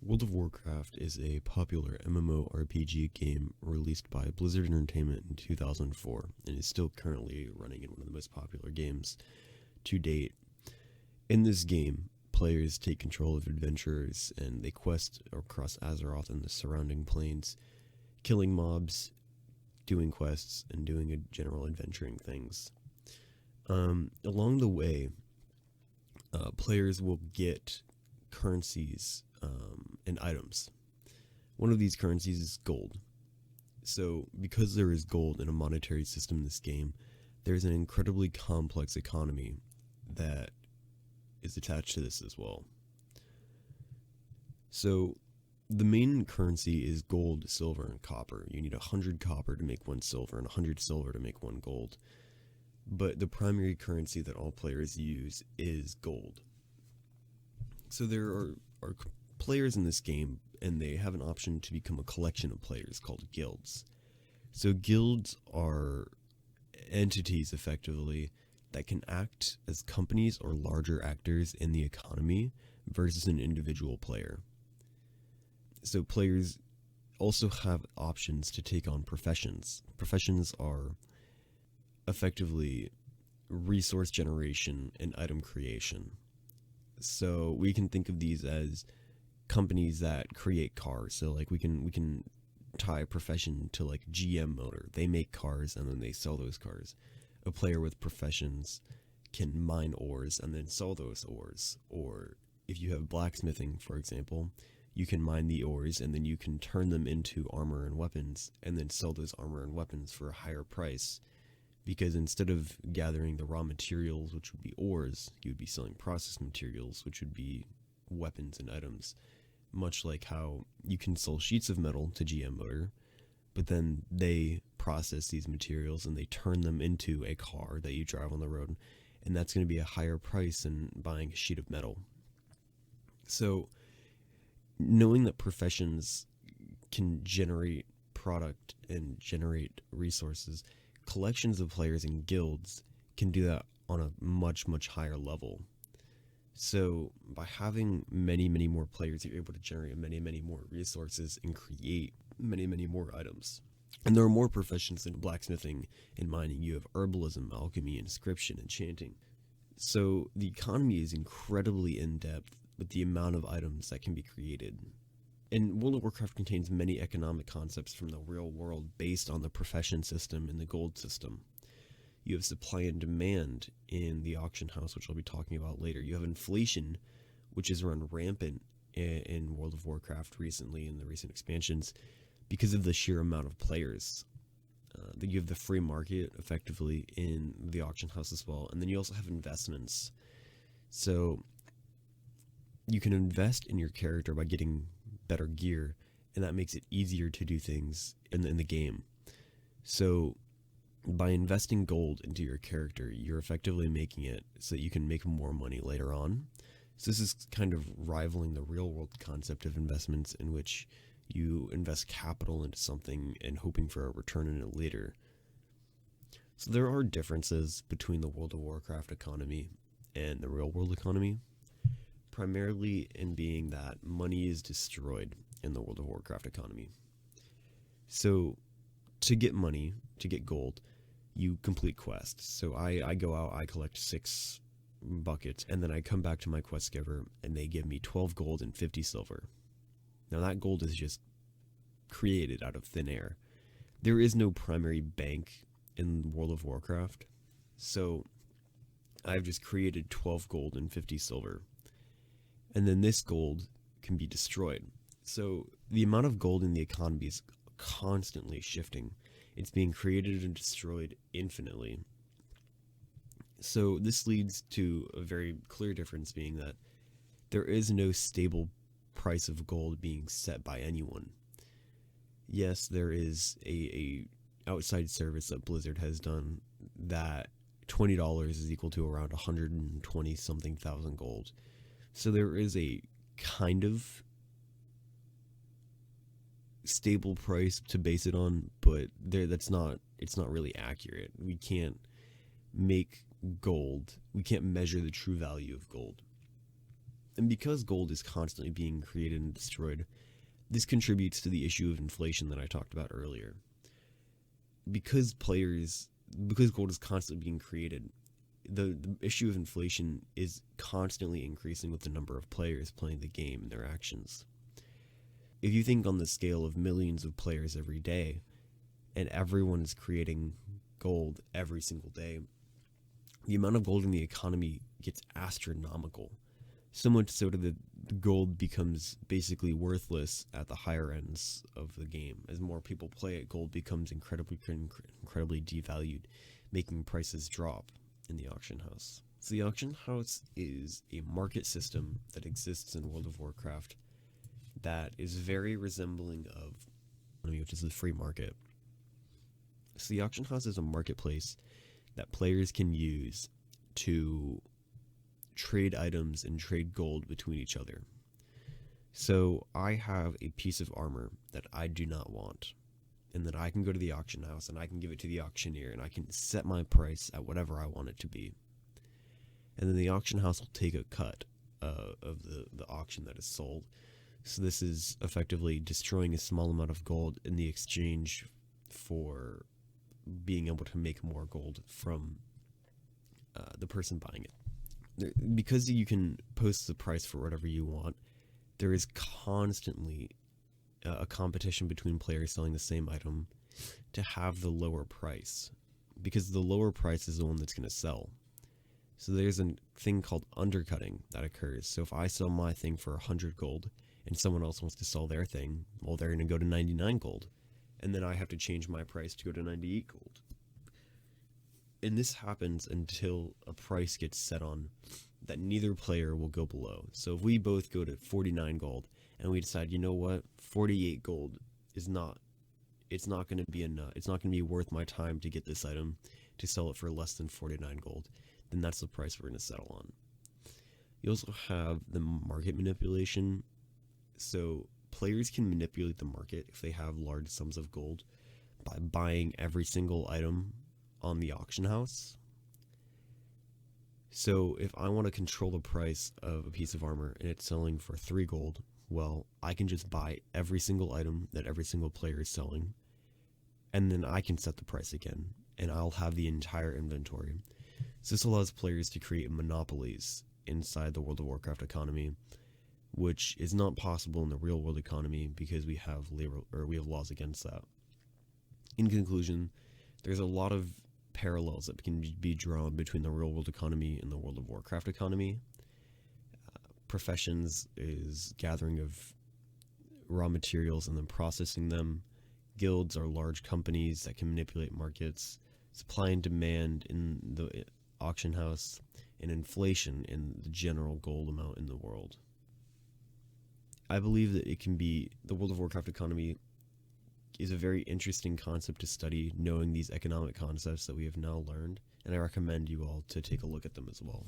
World of Warcraft is a popular MMORPG game released by Blizzard Entertainment in 2004 and is still currently running in one of the most popular games to date. In this game, players take control of adventurers and they quest across Azeroth and the surrounding plains, killing mobs, doing quests, and doing a general adventuring things. Along the way, players will get currencies and items. One of these currencies is gold. So, because there is gold in a monetary system in this game, there's an incredibly complex economy that is attached to this as well. So, the main currency is gold, silver, and copper. You need 100 copper to make 1 silver and 100 silver to make 1 gold. But the primary currency that all players use is gold. So there are players in this game, and they have an option to become a collection of players called guilds. So guilds are entities, effectively, that can act as companies or larger actors in the economy versus an individual player. So players also have options to take on professions. Professions are effectively resource generation and item creation. So we can think of these as companies that create cars. So like we can tie a profession to like GM Motor. They make cars and then they sell those cars. A player with professions can mine ores and then sell those ores. Or if you have blacksmithing, for example, you can mine the ores and then you can turn them into armor and weapons and then sell those armor and weapons for a higher price. Because instead of gathering the raw materials, which would be ores, you would be selling processed materials, which would be weapons and items. Much like how you can sell sheets of metal to GM Motor, but then they process these materials and they turn them into a car that you drive on the road, and that's going to be a higher price than buying a sheet of metal. So, knowing that professions can generate product and generate resources, collections of players in guilds can do that on a much, much higher level. So by having many, many more players, you're able to generate many, many more resources and create many, many more items. And there are more professions than blacksmithing and mining. You have herbalism, alchemy, inscription, enchanting. So the economy is incredibly in-depth with the amount of items that can be created. And World of Warcraft contains many economic concepts from the real world based on the profession system and the gold system. You have supply and demand in the auction house, which I'll be talking about later. You have inflation, which has run rampant in World of Warcraft recently in the recent expansions because of the sheer amount of players. You have the free market, effectively, in the auction house as well. And then you also have investments. So you can invest in your character by getting better gear, and that makes it easier to do things in the game. So by investing gold into your character, you're effectively making it so that you can make more money later on. So this is kind of rivaling the real world concept of investments, in which you invest capital into something and hoping for a return in it later. So there are differences between the World of Warcraft economy and the real world economy, primarily in being that money is destroyed in the World of Warcraft economy. So to get money, to get gold, you complete quests. So I go out, I collect 6 buckets, and then I come back to my quest giver, and they give me 12 gold and 50 silver. Now that gold is just created out of thin air. There is no primary bank in World of Warcraft, so I've just created 12 gold and 50 silver. And then this gold can be destroyed. So the amount of gold in the economy is constantly shifting. It's being created and destroyed infinitely. So this leads to a very clear difference, being that there is no stable price of gold being set by anyone. Yes, there is a outside service that Blizzard has done that $20 is equal to around 120 something thousand gold. So there is a kind of stable price to base it on, but it's not really accurate. We can't make gold. We can't measure the true value of gold. And because gold is constantly being created and destroyed, this contributes to the issue of inflation that I talked about earlier. Because gold is constantly being created, the issue of inflation is constantly increasing with the number of players playing the game and their actions. If you think on the scale of millions of players every day, and everyone is creating gold every single day, the amount of gold in the economy gets astronomical. So much so that the gold becomes basically worthless at the higher ends of the game. As more people play it, gold becomes incredibly devalued, making prices drop in the auction house. So the auction house is a market system that exists in World of Warcraft that is very resembling of, which is the free market. So the auction house is a marketplace that players can use to trade items and trade gold between each other. So I have a piece of armor that I do not want, and then I can go to the auction house and I can give it to the auctioneer, and I can set my price at whatever I want it to be. And then the auction house will take a cut of the auction that is sold. So this is effectively destroying a small amount of gold in the exchange for being able to make more gold from the person buying it. Because you can post the price for whatever you want, there is constantly a competition between players selling the same item to have the lower price, because the lower price is the one that's going to sell. So there's a thing called undercutting that occurs. So if I sell my thing for 100 gold and someone else wants to sell their thing, well, they're going to go to 99 gold, and then I have to change my price to go to 98 gold. And this happens until a price gets set on that neither player will go below. So if we both go to 49 gold and we decide, you know what, 48 gold is not, it's not going to be enough, it's not going to be worth my time to get this item to sell it for less than 49 gold, then that's the price we're going to settle on. You also have the market manipulation. So players can manipulate the market if they have large sums of gold by buying every single item on the auction house. So if I want to control the price of a piece of armor and it's selling for 3 gold, well, I can just buy every single item that every single player is selling, and then I can set the price again, and I'll have the entire inventory. So this allows players to create monopolies inside the World of Warcraft economy, which is not possible in the real world economy because we have laws against that. In conclusion, there's a lot of parallels that can be drawn between the real world economy and the World of Warcraft economy. Professions is gathering of raw materials and then processing them. Guilds are large companies that can manipulate markets. Supply and demand in the auction house, and inflation in the general gold amount in the world. I believe that the World of Warcraft economy is a very interesting concept to study, knowing these economic concepts that we have now learned, and I recommend you all to take a look at them as well.